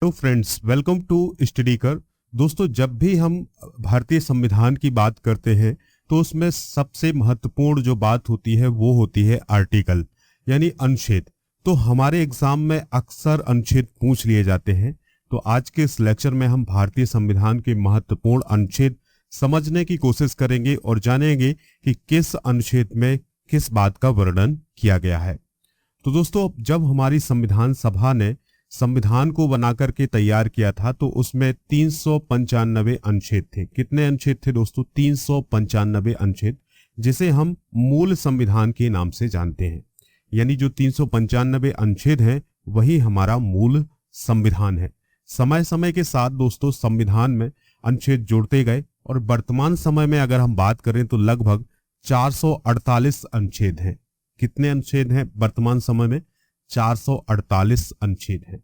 Hello friends, welcome to study कर। दोस्तों, जब भी हम भारतीय संविधान की बात करते हैं तो उसमें सबसे महत्वपूर्ण जो बात होती है वो होती है आर्टिकल, यानी अनुच्छेद। तो हमारे एग्जाम में अक्सर अनुच्छेद पूछ लिए जाते हैं। तो आज के इस लेक्चर में हम भारतीय संविधान के महत्वपूर्ण अनुच्छेद समझने की कोशिश करेंगे और जानेंगे कि किस अनुच्छेद में किस बात का वर्णन किया गया है। तो दोस्तों, जब हमारी संविधान सभा ने संविधान को बनाकर के तैयार किया था तो उसमें 395 अनुच्छेद थे। कितने अनुच्छेद थे दोस्तों? 395 अनुच्छेद, जिसे हम मूल संविधान के नाम से जानते हैं। यानी जो 395 अनुच्छेद हैं वही हमारा मूल संविधान है। समय समय के साथ दोस्तों संविधान में अनुच्छेद जोड़ते गए और वर्तमान समय में अगर हम बात करें तो लगभग 448 अनुच्छेद हैं। कितने अनुच्छेद हैं वर्तमान समय में? 448 अनुच्छेद हैं।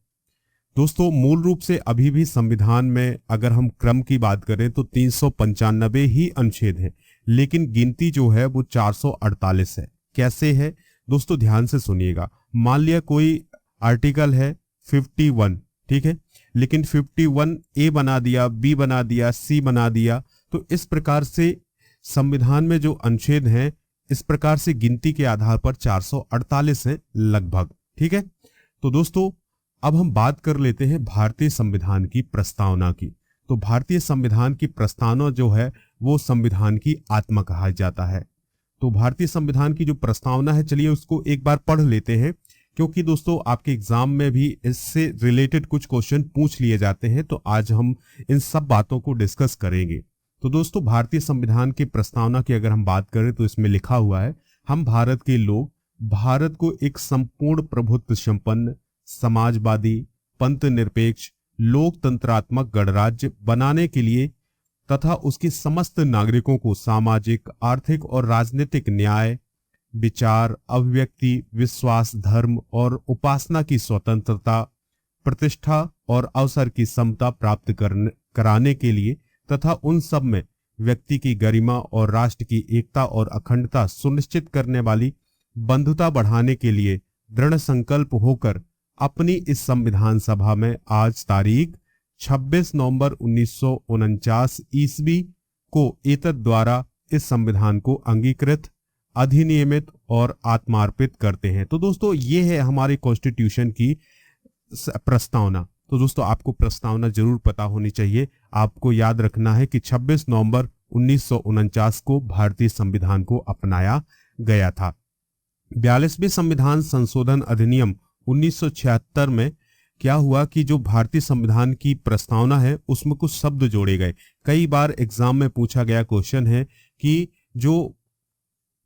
दोस्तों, मूल रूप से अभी भी संविधान में अगर हम क्रम की बात करें तो 395 ही अनुच्छेद हैं, लेकिन गिनती जो है वो 448 है। कैसे है दोस्तों? ध्यान से सुनिएगा। मान लिया कोई आर्टिकल है 51, ठीक है, लेकिन 51 ए बना दिया, बी बना दिया, सी बना दिया। तो इस प्रकार से संविधान में जो अनुच्छेद हैं इस प्रकार से गिनती के आधार पर 448 है लगभग, ठीक है। तो दोस्तों, अब हम बात कर लेते हैं भारतीय संविधान की प्रस्तावना की। तो भारतीय संविधान की प्रस्तावना जो है वो संविधान की आत्मा कहा जाता है। तो भारतीय संविधान की जो प्रस्तावना है, चलिए उसको एक बार पढ़ लेते हैं, क्योंकि दोस्तों आपके एग्जाम में भी इससे रिलेटेड कुछ क्वेश्चन पूछ लिए जाते हैं। तो आज हम इन सब बातों को डिस्कस करेंगे। तो दोस्तों, भारतीय संविधान की प्रस्तावना की अगर हम बात करें तो इसमें लिखा हुआ है, हम भारत के लोग भारत को एक संपूर्ण प्रभुत्व संपन्न, समाजवादी, पंथ निरपेक्ष, लोकतंत्रात्मक गणराज्य बनाने के लिए तथा उसके समस्त नागरिकों को सामाजिक, आर्थिक और राजनीतिक न्याय, विचार, अभिव्यक्ति, विश्वास, धर्म और उपासना की स्वतंत्रता, प्रतिष्ठा और अवसर की समता प्राप्त कराने के लिए तथा उन सब में व्यक्ति की गरिमा और राष्ट्र की एकता और अखंडता सुनिश्चित करने वाली बंधुता बढ़ाने के लिए दृढ़ संकल्प होकर अपनी इस संविधान सभा में आज तारीख 26 नवंबर 1949 ईस्वी को एतद द्वारा इस संविधान को अंगीकृत, अधिनियमित और आत्मार्पित करते हैं। तो दोस्तों, ये है हमारे कॉन्स्टिट्यूशन की प्रस्तावना। तो दोस्तों, आपको प्रस्तावना जरूर पता होनी चाहिए। आपको याद रखना है कि 26 नवंबर 1949 को भारतीय संविधान को अपनाया गया था। 42वें संविधान संशोधन अधिनियम 1976 में क्या हुआ कि जो भारतीय संविधान की प्रस्तावना है उसमें कुछ शब्द जोड़े गए। कई बार एग्जाम में पूछा गया क्वेश्चन है कि जो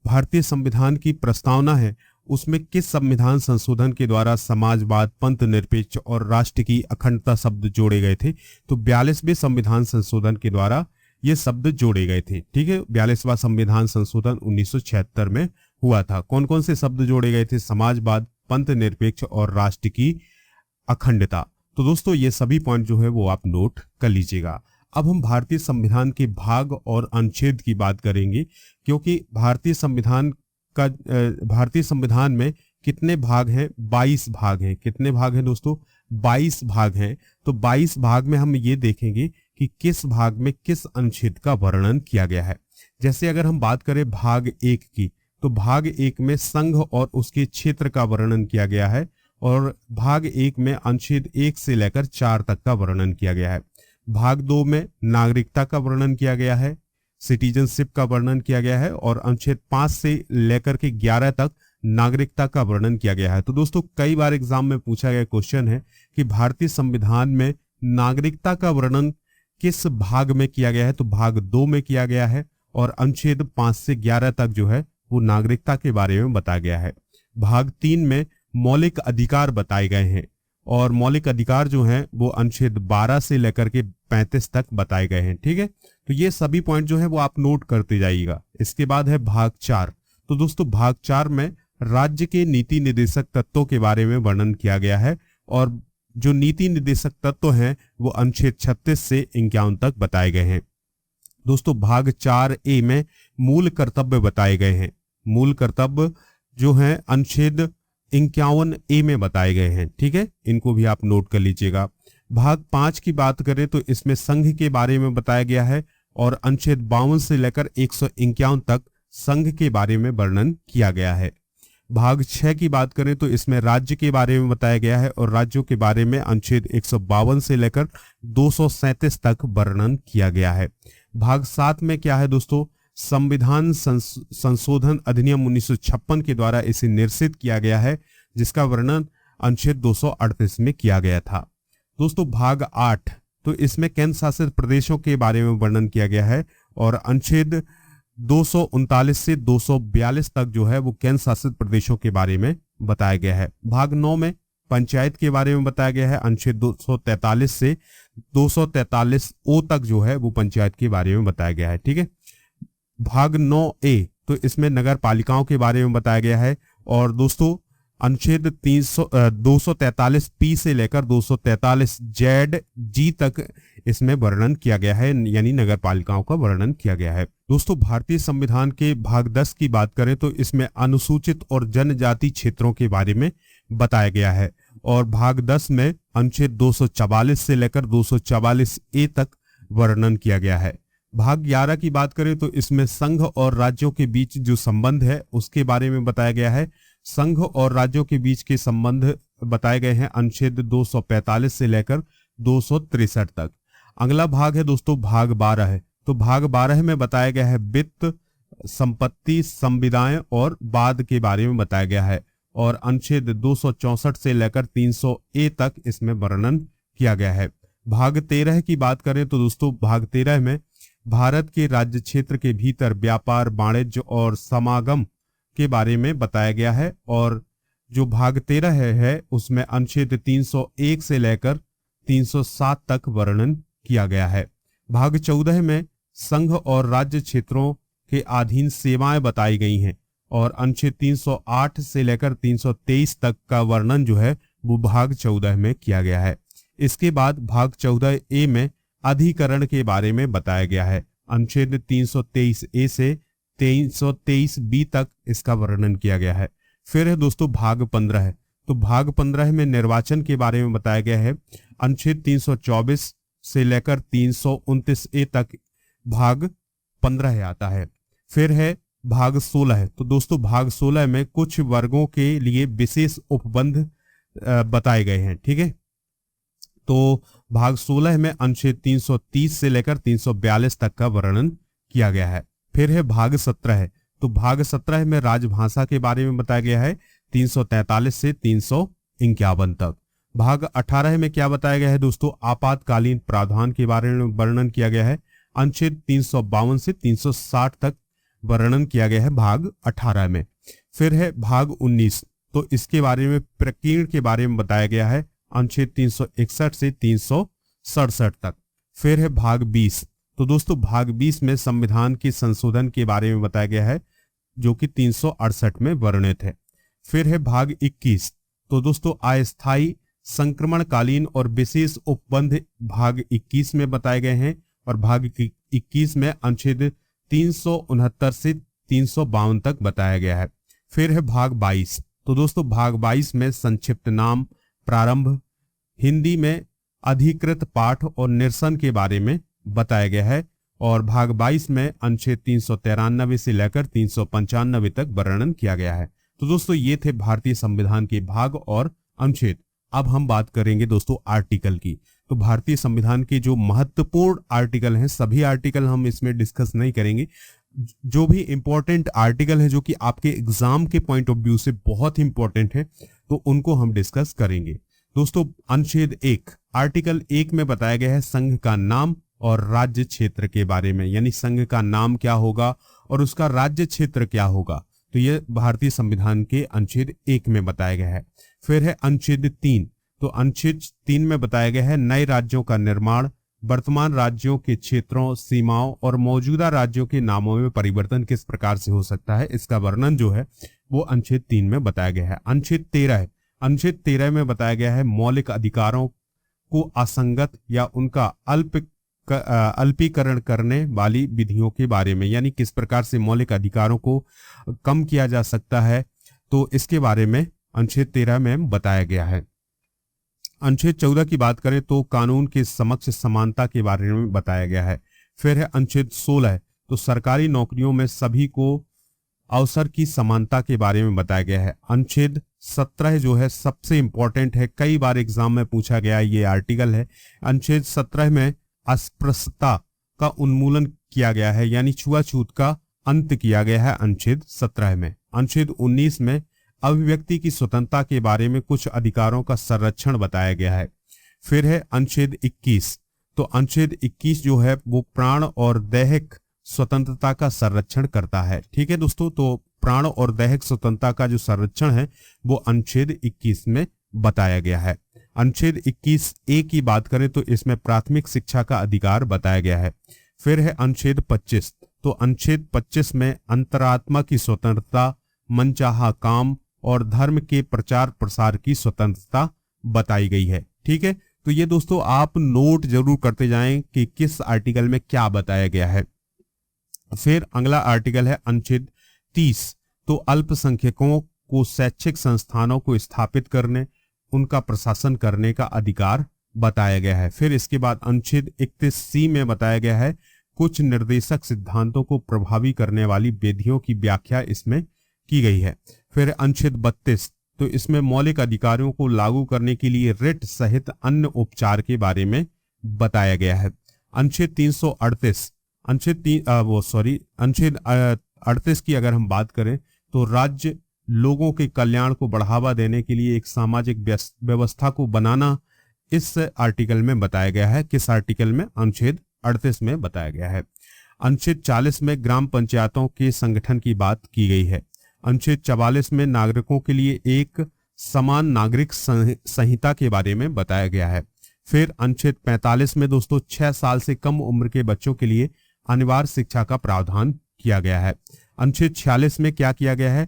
भारतीय संविधान की प्रस्तावना है उसमें किस संविधान संशोधन के द्वारा समाजवाद, पंथ निरपेक्ष और राष्ट्र की अखंडता शब्द जोड़े गए थे। तो 42वें संविधान संशोधन के द्वारा ये शब्द जोड़े गए थे, ठीक है। 42वां संविधान संशोधन 1976 में हुआ था। कौन कौन से शब्द जोड़े गए थे? समाजवाद, पंथ निरपेक्ष और राष्ट्र की अखंडता। तो दोस्तों, ये सभी पॉइंट जो है वो आप नोट कर लीजिएगा। अब हम भारतीय संविधान के भाग और अनुच्छेद की बात करेंगे, क्योंकि भारतीय संविधान में कितने भाग हैं? 22 भाग हैं। कितने भाग हैं दोस्तों? 22 भाग हैं। तो 22 भाग में हम ये देखेंगे कि किस भाग में किस अनुच्छेद का वर्णन किया गया है। जैसे अगर हम बात करें भाग 1 की, तो भाग 1 में संघ और उसके क्षेत्र का वर्णन किया गया है और भाग 1 में अनुच्छेद 1 से लेकर 4 तक का वर्णन किया गया है। भाग 2 में नागरिकता का वर्णन किया गया है, सिटीजनशिप का वर्णन किया गया है और अनुच्छेद 5 से लेकर के 11 तक नागरिकता का वर्णन किया गया है। तो दोस्तों, कई बार एग्जाम में पूछा गया क्वेश्चन है कि भारतीय संविधान में नागरिकता का वर्णन किस भाग में किया गया है? तो भाग 2 में किया गया है और अनुच्छेद 5 से 11 तक जो है वो नागरिकता के बारे में बताया गया है। भाग 3 में मौलिक अधिकार बताए गए हैं और मौलिक अधिकार जो हैं वो अनुच्छेद 12 से लेकर के 35 तक बताए गए हैं, ठीक है। तो ये सभी पॉइंट जो है वो आप नोट करते जाइएगा। इसके बाद है भाग 4। तो दोस्तों, भाग 4 में राज्य के नीति निर्देशक तत्वों के बारे में वर्णन किया गया है और जो नीति निर्देशक तत्व हैं वो अनुच्छेद 36 से 51 तक बताए गए हैं। दोस्तों, भाग 4A में मूल कर्तव्य बताए गए हैं। मूल कर्तव्य जो है अनुच्छेद 51A में बताए गए हैं, ठीक है। इनको भी आप नोट कर लीजिएगा। भाग 5 की बात करें तो इसमें संघ के बारे में बताया गया है और अनुच्छेद 52 से लेकर 151 तक संघ के बारे में वर्णन किया गया है। भाग 6 की बात करें तो इसमें राज्य के बारे में बताया गया है और राज्यों के बारे में अनुच्छेद 152 से लेकर 237 तक वर्णन किया गया है। भाग 7 में क्या है दोस्तों, संविधान संशोधन अधिनियम 1956 के द्वारा इसे निरसित किया गया है, जिसका वर्णन अनुच्छेद 238 में किया गया था। दोस्तों भाग 8 तो इसमें केंद्र शासित प्रदेशों के बारे में वर्णन किया गया है और अनुच्छेद 239 से 242 तक जो है वो केंद्र शासित प्रदेशों के बारे में बताया गया है। भाग 9 में पंचायत के बारे में बताया गया है, अनुच्छेद 243 से 243 ओ तक जो है वो पंचायत के बारे में बताया गया है। ठीक है। भाग 9A तो इसमें नगर पालिकाओं के बारे में बताया गया है और दोस्तों अनुच्छेद 243 पी से लेकर 243 जेड जी तक इसमें वर्णन किया गया है, यानी नगर पालिकाओं का वर्णन किया गया है। दोस्तों भारतीय संविधान के भाग 10 की बात करें तो इसमें अनुसूचित और जनजाति क्षेत्रों के बारे में बताया गया है और भाग 10 में अनुच्छेद 244 से लेकर 244 ए तक वर्णन किया गया है। भाग 11 की बात करें तो इसमें संघ और राज्यों के बीच जो संबंध है उसके बारे में बताया गया है। संघ और राज्यों के बीच के संबंध बताए गए हैं अनुच्छेद 245 से लेकर 263 तक। अगला भाग है दोस्तों भाग 12 है, तो भाग 12 में बताया गया है वित्त, संपत्ति, संविदाएं और बाद के बारे में बताया गया है और अनुच्छेद 264 से लेकर 300 ए तक इसमें वर्णन किया गया है। भाग 13 की बात करें तो दोस्तों भाग 13 में भारत के राज्य क्षेत्र के भीतर व्यापार, वाणिज्य और समागम के बारे में बताया गया है और जो भाग 13 है उसमें अनुच्छेद 301 से लेकर 307 तक वर्णन किया गया है। भाग 14 में संघ और राज्य क्षेत्रों के अधीन सेवाएं बताई गई हैं और अनुच्छेद 308 से लेकर 323 तक का वर्णन जो है वो भाग 14 में किया गया है। इसके बाद भाग 14 ए में अधिकरण के बारे में बताया गया है, अनुच्छेद 323 ए से 323 बी तक इसका वर्णन किया गया है। फिर है दोस्तों भाग 15 है, तो भाग 15 में निर्वाचन के बारे में बताया गया है, अनुच्छेद 324 से लेकर 329 ए तक भाग 15 आता है। फिर है भाग 16 है, तो दोस्तों भाग 16 में कुछ वर्गों के लिए विशेष उपबंध बताए गए हैं। ठीक है, तो भाग 16 में अनुच्छेद 330 से लेकर 342 तक का वर्णन किया गया है। फिर है भाग 17 है, तो भाग 17 में राजभाषा के बारे में बताया गया है 343 से 351 तक। भाग 18 में क्या बताया गया है दोस्तों, आपातकालीन प्रावधान के बारे में वर्णन किया गया है, अनुच्छेद 352 से 360 तक वर्णन किया गया है भाग 18 में। फिर है भाग 19, तो इसके बारे में प्रकीर्ण के बारे में बताया गया है, अनुच्छेद 361 से 367 तक। फिर है भाग 20, तो दोस्तों भाग 20 में संविधान के संशोधन के बारे में बताया गया है जो कि 368 में वर्णित है। फिर है भाग 21, तो दोस्तों अस्थायी, संक्रमणकालीन और विशेष उपबंध भाग 21 में बताए गए हैं और भाग 21 में अनुच्छेद 369 से 352 तक बताया गया है। फिर है भाग 22, तो दोस्तों भाग 22 में संक्षिप्त नाम, प्रारंभ, हिंदी में अधिकृत पाठ और निरसन के बारे में बताया गया है और भाग 22 में अनुच्छेद 393 से लेकर 395 तक वर्णन किया गया है। तो दोस्तों ये थे भारतीय संविधान के भाग और अनुच्छेद। अब हम बात करेंगे दोस्तों आर्टिकल की। तो भारतीय संविधान के जो महत्वपूर्ण आर्टिकल हैं, सभी आर्टिकल हम इसमें डिस्कस नहीं करेंगे, जो भी इंपॉर्टेंट आर्टिकल है जो कि आपके एग्जाम के पॉइंट ऑफ व्यू से बहुत इंपॉर्टेंट है तो उनको हम डिस्कस करेंगे। दोस्तों अनुच्छेद 1, आर्टिकल 1 में बताया गया है संघ का नाम और राज्य क्षेत्र के बारे में, यानी संघ का नाम क्या होगा और उसका राज्य क्षेत्र क्या होगा, तो यह भारतीय संविधान के अनुच्छेद 1 में बताया गया है। फिर है अनुच्छेद 3, तो अनुच्छेद 3 में बताया गया है नए राज्यों का निर्माण, वर्तमान राज्यों के क्षेत्रों, सीमाओं और मौजूदा राज्यों के नामों में परिवर्तन किस प्रकार से हो सकता है, इसका वर्णन जो है वो अनुच्छेद 3 में बताया गया है। अनुच्छेद 13 है, अनुच्छेद 13 में बताया गया है मौलिक अधिकारों को असंगत या उनका अल्पीकरण करने वाली विधियों के बारे में, यानी किस प्रकार से मौलिक अधिकारों को कम किया जा सकता है, तो इसके बारे में अनुच्छेद 13 में बताया गया है। अनुच्छेद 14 की बात करें तो कानून के समक्ष समानता के बारे में बताया गया है। फिर है अनुच्छेद 16 तो सरकारी नौकरियों में सभी को अवसर की समानता के बारे में बताया गया है। अनुच्छेद 17 जो है सबसे इंपॉर्टेंट है, कई बार एग्जाम में पूछा गया ये आर्टिकल है। अनुच्छेद 17 में अस्पृश्यता का उन्मूलन किया गया है, यानी छुआछूत का अंत किया गया है अनुच्छेद 17 में। अनुच्छेद 19 में अभिव्यक्ति की स्वतंत्रता के बारे में कुछ अधिकारों का संरक्षण बताया गया है। फिर है अनुच्छेद 21 तो अनुच्छेद 21 जो है वो प्राण और दैहिक स्वतंत्रता का संरक्षण करता है। ठीक है दोस्तों, तो प्राण और दैहिक स्वतंत्रता का जो संरक्षण है वो अनुच्छेद 21 में बताया गया है। अनुच्छेद 21A की बात करें तो इसमें प्राथमिक शिक्षा का अधिकार बताया गया है। फिर है अनुच्छेद 25 तो अनुच्छेद 25 में अंतरात्मा की स्वतंत्रता, मनचाहा काम और धर्म के प्रचार प्रसार की स्वतंत्रता बताई गई है। ठीक है, तो ये दोस्तों आप नोट जरूर करते जाएं कि किस आर्टिकल में क्या बताया गया है। फिर अगला आर्टिकल है अनुच्छेद 30 तो अल्पसंख्यकों को शैक्षिक संस्थानों को स्थापित करने, उनका प्रशासन करने का अधिकार बताया गया है। फिर इसके बाद अनुच्छेद 31C में बताया गया है कुछ निर्देशक सिद्धांतों को प्रभावी करने वाली विधियों की व्याख्या इसमें की गई है। फिर अनुच्छेद 32 तो इसमें मौलिक अधिकारों को लागू करने के लिए रिट सहित अन्य उपचार के बारे में बताया गया है। अनुच्छेद 338 अनुच्छेद 38 की अगर हम बात करें तो राज्य लोगों के कल्याण को बढ़ावा देने के लिए एक सामाजिक व्यवस्था को बनाना इस आर्टिकल में बताया गया है। किस आर्टिकल में? अनुच्छेद 38 में बताया गया है। अनुच्छेद 40 में ग्राम पंचायतों के संगठन की बात की गई है। अनुच्छेद 44 में नागरिकों के लिए एक समान नागरिक संहिता के बारे में बताया गया है। फिर अनुच्छेद 45 में दोस्तों 6 साल से कम उम्र के बच्चों के लिए अनिवार्य शिक्षा का प्रावधान किया गया है। अनुच्छेद 46 में क्या किया गया है?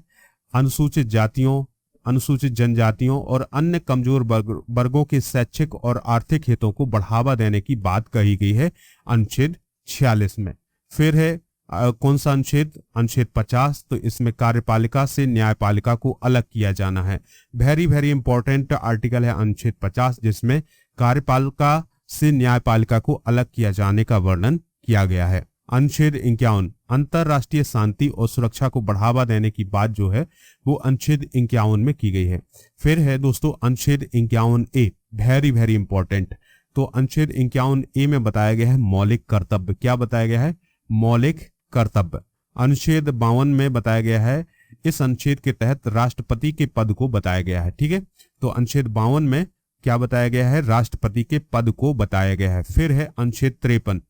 अनुसूचित जातियों, अनुसूचित जनजातियों और अन्य कमजोर वर्गों के शैक्षिक और आर्थिक हितों को बढ़ावा देने की बात कही गई है अनुच्छेद 46 में। फिर है कौन सा अनुच्छेद? अनुच्छेद 50 तो इसमें कार्यपालिका से न्यायपालिका को अलग किया जाना है। वेरी वेरी इंपॉर्टेंट आर्टिकल है अनुच्छेद 50 जिसमें कार्यपालिका से न्यायपालिका को अलग किया जाने का वर्णन किया गया है। अनुच्छेद 51 अंतरराष्ट्रीय शांति और सुरक्षा को बढ़ावा देने की बात जो है वो अनुच्छेद 51 में की गई है। फिर है दोस्तों अनुच्छेद 51A वेरी वेरी इंपॉर्टेंट तो अनुच्छेद 51A में बताया गया है मौलिक कर्तव्य। क्या बताया गया है? मौलिक कर्तव्य। अनुच्छेद 52 में बताया गया है, इस अनुच्छेद के तहत राष्ट्रपति के पद को बताया गया है। ठीक है, तो अनुच्छेद 52 में क्या बताया गया है? राष्ट्रपति के पद को बताया गया है। फिर है अनुच्छेद 53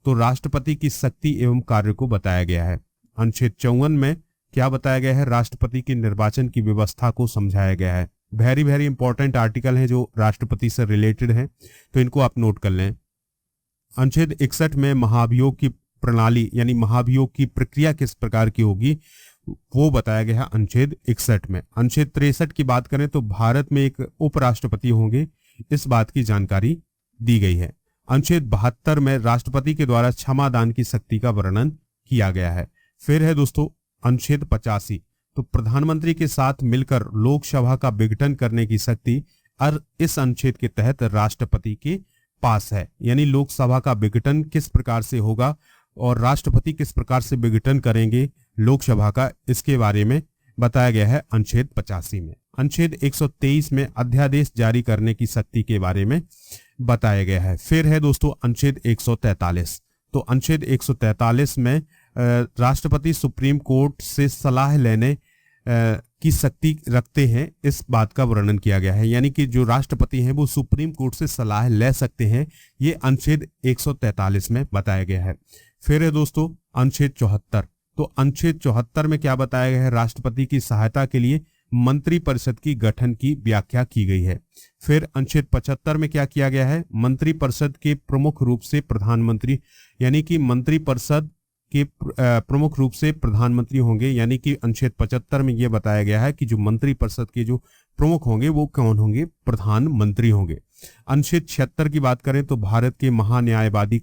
तो राष्ट्रपति की शक्ति एवं कार्य को बताया गया है। अनुच्छेद 54 में क्या बताया गया है? राष्ट्रपति के निर्वाचन की व्यवस्था को समझाया गया है। वेरी वेरी इंपॉर्टेंट आर्टिकल है जो राष्ट्रपति से रिलेटेड है, तो इनको आप नोट कर लें। अनुच्छेद 61 में महाभियोग की प्रणाली यानी महाभियोग की प्रक्रिया किस प्रकार की होगी वो बताया गया है अनुच्छेद 61 में। अनुच्छेद 63 की बात करें तो भारत में एक उपराष्ट्रपति होंगे, इस बात की जानकारी दी गई है। अनुच्छेद 72 में राष्ट्रपति के द्वारा क्षमा दान की शक्ति का वर्णन किया गया है। फिर है दोस्तों अनुच्छेद 85 तो प्रधानमंत्री के साथ मिलकर लोकसभा का विघटन करने की शक्ति इस अनुच्छेद के तहत राष्ट्रपति के पास है, यानी लोकसभा का विघटन किस प्रकार से होगा और राष्ट्रपति किस प्रकार से विघटन करेंगे लोकसभा का, इसके बारे में बताया गया है अनुच्छेद 85 में। अनुच्छेद 123 में अध्यादेश जारी करने की शक्ति के बारे में बताया गया है। फिर है दोस्तों अनुच्छेद 143 तो अनुच्छेद 143 में राष्ट्रपति सुप्रीम कोर्ट से सलाह लेने की शक्ति रखते हैं, इस बात का वर्णन किया गया है, यानी कि जो राष्ट्रपति हैं वो सुप्रीम कोर्ट से सलाह ले सकते हैं, ये अनुच्छेद 143 में बताया गया है। फिर है दोस्तों अनुच्छेद 74 तो अनुच्छेद 74 में क्या बताया गया है? राष्ट्रपति की सहायता के लिए मंत्रिपरिषद की गठन की व्याख्या की गई है। फिर अनुच्छेद 75 में क्या किया गया है? मंत्रिपरिषद के प्रमुख रूप से प्रधानमंत्री, यानी कि मंत्रिपरिषद के प्रमुख रूप से प्रधानमंत्री होंगे, यानी कि अनुच्छेद 75 में यह बताया गया है कि जो मंत्रिपरिषद के जो प्रमुख होंगे वो कौन होंगे? प्रधानमंत्री होंगे। अनुच्छेद 76 की बात करें तो भारत के महान्यायवादी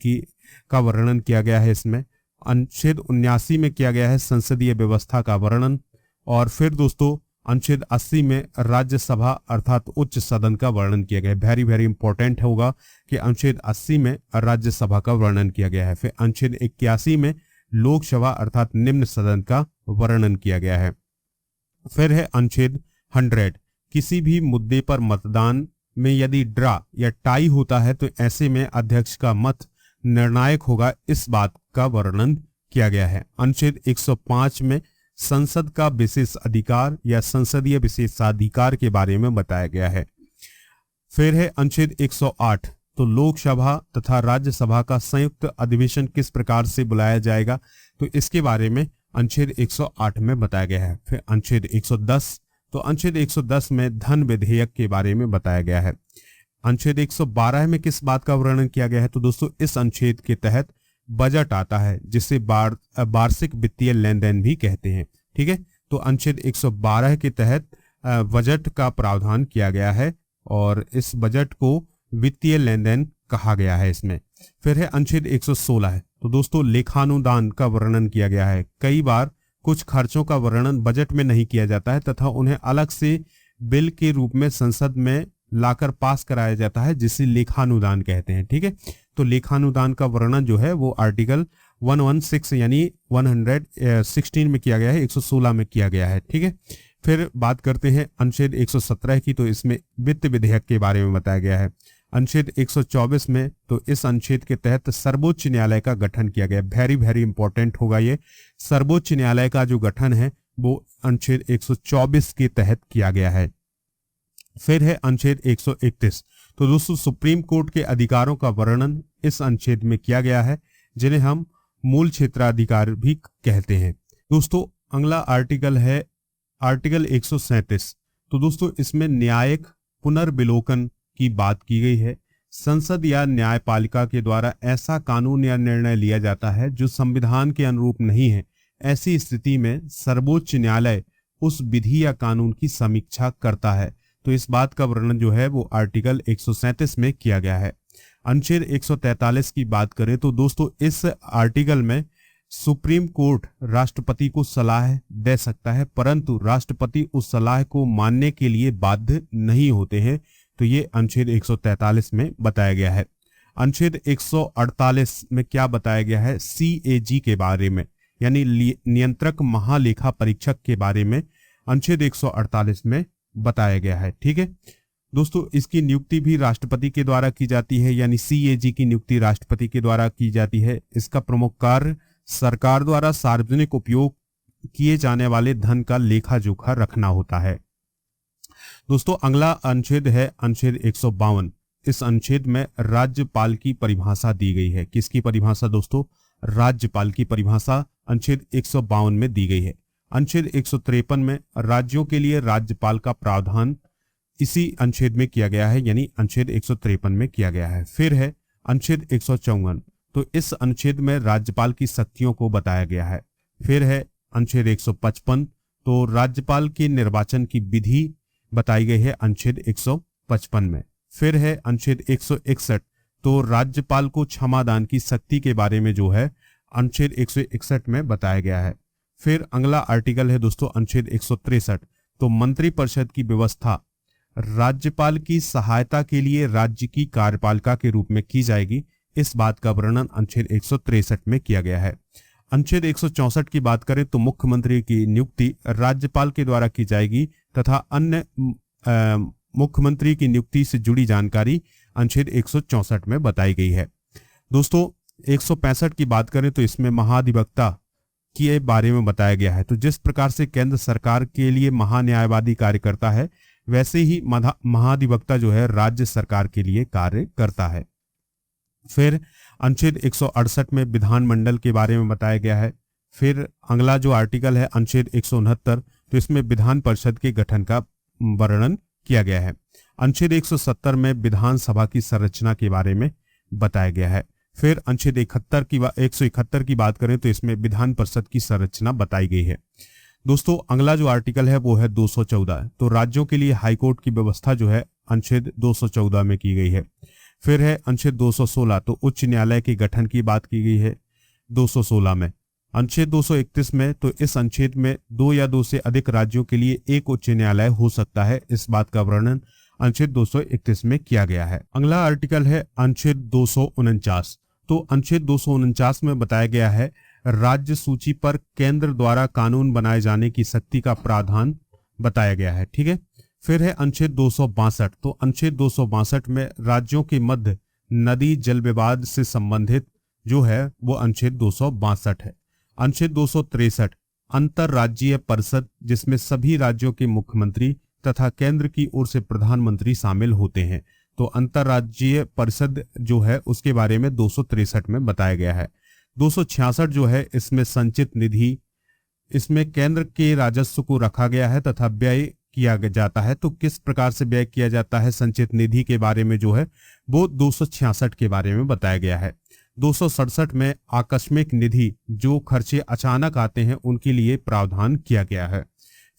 का वर्णन किया गया है इसमें। अनुच्छेद 79 में किया गया है संसदीय व्यवस्था का वर्णन। और फिर दोस्तों अनुच्छेद 80 में राज्यसभा अर्थात उच्च सदन का वर्णन किया गया है। वेरी वेरी इंपॉर्टेंट होगा कि अनुच्छेद 80 में राज्यसभा का वर्णन किया गया है। फिर अनुच्छेद 81 में लोकसभा अर्थात निम्न सदन का वर्णन किया गया है। फिर है अनुच्छेद 100, किसी भी मुद्दे पर मतदान में यदि ड्रा या टाई होता है तो ऐसे में अध्यक्ष का मत निर्णायक होगा, इस बात का वर्णन किया गया है। अनुच्छेद 105 में संसद का विशेष अधिकार या संसदीय विशेषाधिकार के बारे में बताया गया है। फिर है अनुच्छेद 108, तो लोकसभा तथा राज्यसभा का संयुक्त अधिवेशन किस प्रकार से बुलाया जाएगा, तो इसके बारे में अनुच्छेद 108 में बताया गया है। फिर अनुच्छेद 110, तो अनुच्छेद 110 में धन विधेयक के बारे में बताया गया है। अनुच्छेद 112 में किस बात का वर्णन किया गया है, तो दोस्तों इस अनुच्छेद के तहत बजट आता है जिसे वार्षिक वित्तीय लेन देन भी कहते हैं। ठीक है, तो अनुच्छेद 112 के तहत बजट का प्रावधान किया गया है और इस बजट को वित्तीय लेन देन कहा गया है इसमें। फिर है अनुच्छेद 116 है, तो दोस्तों लेखानुदान का वर्णन किया गया है। कई बार कुछ खर्चों का वर्णन बजट में नहीं किया जाता है तथा उन्हें अलग से बिल के रूप में संसद में लाकर पास कराया जाता है, जिसे लेखानुदान कहते हैं। ठीक है, तो लेखानुदान का वर्णन जो है वो आर्टिकल 116 यानी 116 में किया गया है, 116 में किया गया है। ठीक है, फिर बात करते हैं अनुच्छेद 117 की, तो इसमें वित्त विधेयक के बारे में बताया गया है। अनुच्छेद 124 में, तो इस अनुच्छेद के तहत सर्वोच्च न्यायालय का गठन किया गया। वेरी वेरी इंपॉर्टेंट होगा ये, सर्वोच्च न्यायालय का जो गठन है वो अनुच्छेद 124 के तहत किया गया है। फिर है अनुच्छेद 131, तो दोस्तों सुप्रीम कोर्ट के अधिकारों का वर्णन इस अनुच्छेद में किया गया है, जिन्हें हम मूल क्षेत्राधिकार भी कहते हैं। दोस्तों अगला आर्टिकल है आर्टिकल 137, तो दोस्तों इसमें न्यायिक पुनर्विलोकन की बात की गई है। संसद या न्यायपालिका के द्वारा ऐसा कानून या निर्णय लिया जाता है जो संविधान के अनुरूप नहीं है। ऐसी स्थिति में सर्वोच्च न्यायालय उस विधि या कानून की समीक्षा करता है। तो इस बात का वर्णन जो है वो आर्टिकल 137 में किया गया है। अनुच्छेद 143 की बात करें तो दोस्तों इस आर्टिकल में सुप्रीम कोर्ट राष्ट्रपति को सलाह दे सकता है, परंतु राष्ट्रपति उस सलाह को मानने के लिए बाध्य नहीं होते हैं। तो ये अनुच्छेद 143 में बताया गया है। अनुच्छेद 148 में क्या बताया गया है, CAG के बारे में, यानी नियंत्रक महालेखा परीक्षक के बारे में अनुच्छेद 148 में बताया गया है। ठीक है दोस्तों, इसकी नियुक्ति भी राष्ट्रपति के द्वारा की जाती है, यानी CAG की नियुक्ति राष्ट्रपति के द्वारा की जाती है। इसका प्रमुख कार्य सरकार द्वारा सार्वजनिक उपयोग किए जाने वाले धन का लेखा जोखा रखना होता है। दोस्तों अगला अनुच्छेद है अनुच्छेद 152। इस अनुच्छेद में राज्यपाल की परिभाषा दी गई है। किसकी परिभाषा दोस्तों, राज्यपाल की परिभाषा अनुच्छेद 152 में दी गई है। अनुच्छेद 153 में राज्यों के लिए राज्यपाल का प्रावधान इसी अनुच्छेद में किया गया है, यानी अनुच्छेद 153 में किया गया है। फिर है अनुच्छेद 154, तो इस अनुच्छेद में राज्यपाल की शक्तियों को बताया गया है। फिर है अनुच्छेद 155, तो राज्यपाल के निर्वाचन की विधि बताई गई है अनुच्छेद 155 में। फिर है अनुच्छेद 161, तो राज्यपाल को क्षमादान की शक्ति के बारे में जो है अनुच्छेद 161 में बताया गया है। फिर अगला आर्टिकल है दोस्तों अनुच्छेद 163, तो मंत्रिपरिषद की व्यवस्था राज्यपाल की सहायता के लिए राज्य की कार्यपालिका के रूप में की जाएगी। इस बात का वर्णन अनुच्छेद 163 में किया गया है। अनुच्छेद 164 की बात करें तो मुख्यमंत्री की नियुक्ति राज्यपाल के द्वारा की जाएगी तथा अन्य मुख्यमंत्री की नियुक्ति से जुड़ी जानकारी अनुच्छेद 164 में बताई गई है। दोस्तों 165 की बात करें तो इसमें महाधिवक्ता के बारे में बताया गया है। तो जिस प्रकार से केंद्र सरकार के लिए महान्यायवादी कार्य करता है, वैसे ही महाधिवक्ता जो है राज्य सरकार के लिए कार्य करता है। फिर अनुच्छेद 168 में विधानमंडल के बारे में बताया गया है। फिर अगला जो आर्टिकल है अनुच्छेद 169, तो इसमें विधान परिषद के गठन का वर्णन किया गया है। अनुच्छेद 170 में विधानसभा की संरचना के बारे में बताया गया है। फिर अनुच्छेद 171 की बात करें तो इसमें विधान परिषद की संरचना बताई गई है। दोस्तों अगला जो आर्टिकल है वो है 214, तो राज्यों के लिए हाईकोर्ट की व्यवस्था जो है अनुच्छेद 214 में की गई है। फिर है अनुच्छेद 216, तो उच्च न्यायालय के गठन की बात की गई है 216 में। अनुच्छेद 231 में, तो इस अनुच्छेद में 2 या 2 से अधिक राज्यों के लिए एक उच्च न्यायालय हो सकता है। इस बात का वर्णन अनुच्छेद 231 में किया गया है। अगला आर्टिकल है अनुच्छेद 249। तो अनुच्छेद 249 में बताया गया है राज्य सूची पर केंद्र द्वारा कानून बनाए जाने की शक्ति का प्रावधान बताया गया है। ठीक है। फिर है अनुच्छेद 262। तो अनुच्छेद 262 में राज्यों के मध्य नदी जल विवाद से संबंधित जो है वो अनुच्छेद 262 है। अनुच्छेद 263 अंतरराज्यीय परिषद, जिसमें सभी राज्यों के मुख्यमंत्री तथा केंद्र की ओर से प्रधानमंत्री शामिल होते हैं। तो अंतरराज्यीय परिषद जो है उसके बारे में 263 में बताया गया है। 266 जो है इसमें संचित निधि, इसमें केंद्र के राजस्व को रखा गया है तथा व्यय किया जाता है। तो किस प्रकार से व्यय किया जाता है संचित निधि के बारे में जो है वो 266 के बारे में बताया गया है। 267 में आकस्मिक निधि, जो खर्चे अचानक आते हैं उनके लिए प्रावधान किया गया है।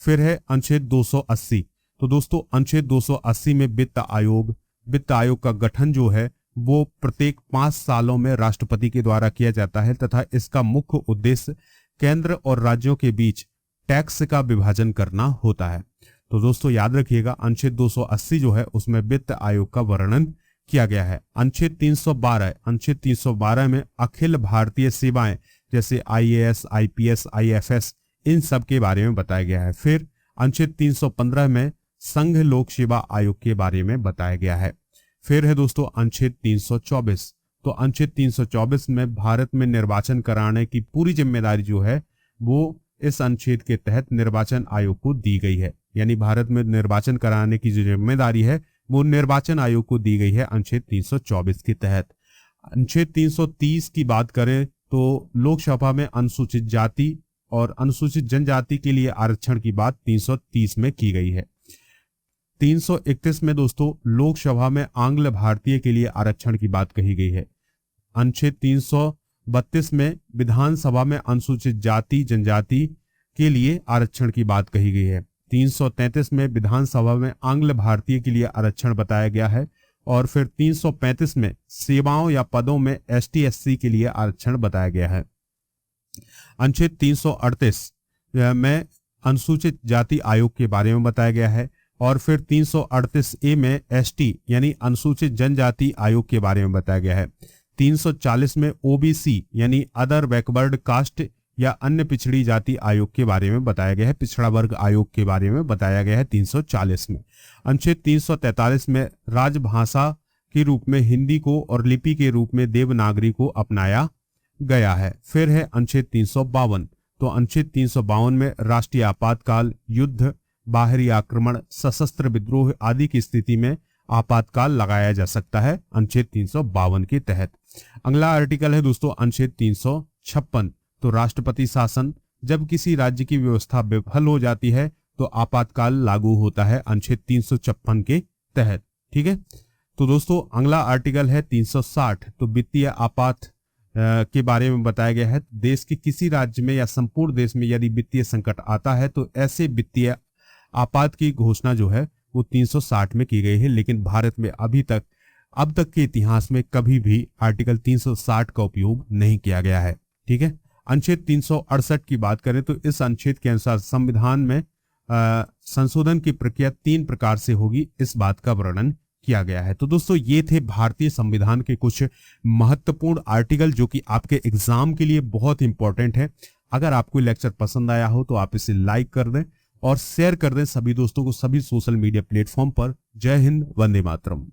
फिर है अनुच्छेद 280। तो दोस्तों अनुच्छेद 280 में वित्त आयोग का गठन जो है वो प्रत्येक 5 सालों में राष्ट्रपति के द्वारा किया जाता है तथा इसका मुख्य उद्देश्य केंद्र और राज्यों के बीच टैक्स का विभाजन करना होता है। तो दोस्तों याद रखिएगा अनुच्छेद 280 जो है उसमें वित्त आयोग का वर्णन किया गया है। अनुच्छेद 312 में अखिल भारतीय सेवाएं जैसे IAS, IPS, IFS इन सब के बारे में बताया गया है। फिर अनुच्छेद 315 में संघ लोक सेवा आयोग के बारे में बताया गया है। फिर है दोस्तों अनुच्छेद 324। तो अनुच्छेद 324 में भारत में निर्वाचन कराने की पूरी जिम्मेदारी जो है वो इस अनुच्छेद के तहत निर्वाचन आयोग को दी गई है। यानी भारत में निर्वाचन कराने की जो जिम्मेदारी है वो निर्वाचन आयोग को दी गई है अनुच्छेद 324 के तहत। अनुच्छेद 330 की बात करें तो लोकसभा में अनुसूचित जाति और अनुसूचित जनजाति के लिए आरक्षण की बात 330 में की गई है। 331 में दोस्तों लोकसभा में आंग्ल भारतीय के लिए आरक्षण की बात कही गई है। अनुच्छेद 332 में विधानसभा में अनुसूचित जाति जनजाति के लिए आरक्षण की बात कही गई है। 333 में विधानसभा में आंग्ल भारतीय के लिए आरक्षण बताया गया है। और फिर 335 में सेवाओं या पदों में ST SC के लिए आरक्षण बताया गया है। अनुच्छेद 338 में अनुसूचित जाति आयोग के बारे में बताया गया है। और फिर 338A में ST यानी अनुसूचित जनजाति आयोग के बारे में बताया गया है। 340 में OBC यानी अदर बैकवर्ड कास्ट या अन्य पिछड़ी जाति आयोग के बारे में बताया गया है। पिछड़ा वर्ग आयोग के बारे में बताया गया है 340 में। अनुच्छेद 343 में राजभाषा के रूप में हिंदी को और लिपि के रूप में देवनागरी को अपनाया गया है। फिर है अनुच्छेद 352। तो अनुच्छेद 352 में राष्ट्रीय आपातकाल, युद्ध, बाहरी आक्रमण, सशस्त्र विद्रोह आदि की स्थिति में आपातकाल लगाया जा सकता है अनुच्छेद 352 के तहत। अगला आर्टिकल है दोस्तों अनुच्छेद 356। तो राष्ट्रपति शासन, जब किसी राज्य की व्यवस्था विफल हो जाती है तो आपातकाल लागू होता है अनुच्छेद 356 के तहत। ठीक है। तो दोस्तों अगला आर्टिकल है 360। तो वित्तीय आपात के बारे में बताया गया है। देश के किसी राज्य में या संपूर्ण देश में यदि वित्तीय संकट आता है तो ऐसे वित्तीय आपात की घोषणा जो है वो 360 में की गई है। लेकिन भारत में अब तक के इतिहास में कभी भी आर्टिकल 360 का उपयोग नहीं किया गया है। ठीक है। अनुच्छेद 368 की बात करें तो इस अनुच्छेद के अनुसार संविधान में संशोधन की प्रक्रिया 3 प्रकार से होगी, इस बात का वर्णन किया गया है। तो दोस्तों ये थे भारतीय संविधान के कुछ महत्वपूर्ण आर्टिकल जो कि आपके एग्जाम के लिए बहुत इंपॉर्टेंट है। अगर आपको लेक्चर पसंद आया हो तो आप इसे लाइक कर दें और शेयर कर दें सभी दोस्तों को सभी सोशल मीडिया प्लेटफॉर्म पर। जय हिंद, वंदे मातरम।